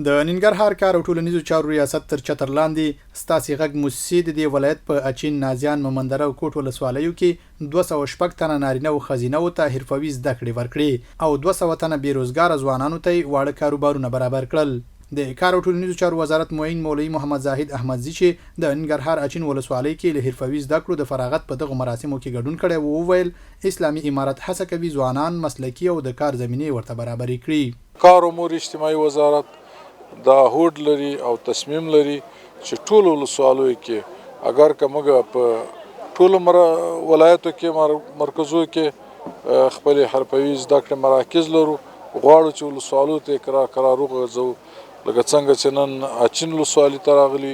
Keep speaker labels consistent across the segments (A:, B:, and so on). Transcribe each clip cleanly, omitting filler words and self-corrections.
A: د ننګرهار کار او ټولنیزو چارو ریاست تر چتر لاندې ستاسي غږ موسسې د دې ولایت په اچین، نازیان، ممندره او کوټ ولسوالیو کې 206 تنه نارینه او ښځینه ته حرفوي زده کړې ورکړې او 200 تنه بیروزګار ځوانانو ته واړه کاروبارونه برابر کړل. د کار او ټولنیزو چارو وزارت معین مولوي محمد زاهد احمدزي چې د ننګرهار اچین ولسوالۍ کې له حرفوي زده کړو د فراغت په دغه مراسمو کې ګډون کړی وو، وویل اسلامي امارت هڅه کوي ځوانان مسلکي او د کار زمینې ورته برابرې کړي.
B: کار امور اجتماعي وزارت دا هوډ لري او تصمیم لري چې ټول ولسوالیو کې اگر کومه په ټول ولایتو کې مرکزو کې خپل حرفوي زده کړې مراکز لرو، غواړو چې ولسوالیو ته قرار وغورځو لکه څنګه چې نن اچین ولسوالۍ ته راغلي،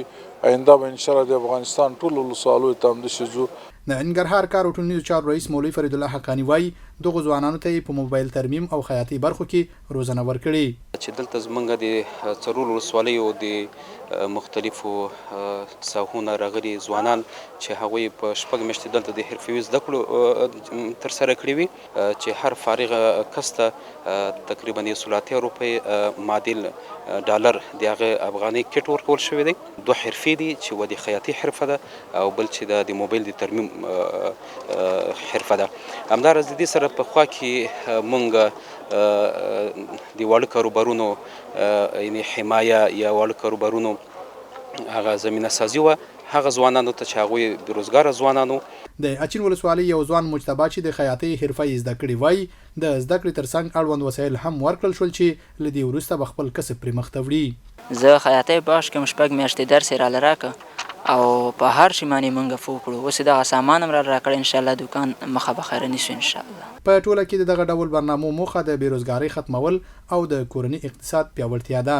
B: آینده به انشاءالله د افغانستان ټول ولسوالیو ته همداسې ځو.
A: د ننګرهار کار او ټولنیزو چارو رئیس مولوي فرید الله حقانی وایي دغو ځوانانو ته په موبایل ترمیم او خیاطۍ برخو کې روزنه ورکړې
C: چې دلته زمونږ د څلورو ولسوالیو د مختلفو ساحونو راغلي ځوانان چې هغوی په شپږ میاشتې دلته د حرفوي زده کړو ترسره کړي وي چې هر فارغ کس ته تقریبا 180 روپۍ معادل ډالر د هغه افغاني کټ ورکول شوی دی. 2 حرفې دي چې و د خیاطۍ حرفه ده او بل چې د موبایل د ترمیم حرفه ده. همداراز د دې سره په خوا کې مونږ د واړه کاروبارونو یعنې حمایه یا واړه کاروبارونو هغه زمینه سازي وه هغه ځوانانو ته چې هغوی بېروزګاره ځوانانو.
A: د اچین ولسوالۍ یو ځوان مجتبا چې د خیاطۍ حرفه یې زده کړې وایي د زده کړې ترڅنګ اړوند وسایل هم ورکړل شول چې له دې وروسته به خپل کسب پرې مخ ته وړي.
D: زه خیاطۍ بخش کې 6 میاشتې درس یې راله راکړه او په هر شي باندې موږ فو کړو. اوس دغه سامان هم راکړی، انشاءالله دوکان مخه به خیره نیسو انشاءالله.
A: په ټوله کې دغه ډول برنامو موخه د بیروزګارۍ ختمول او د کورني اقتصاد پیاوړتیا ده.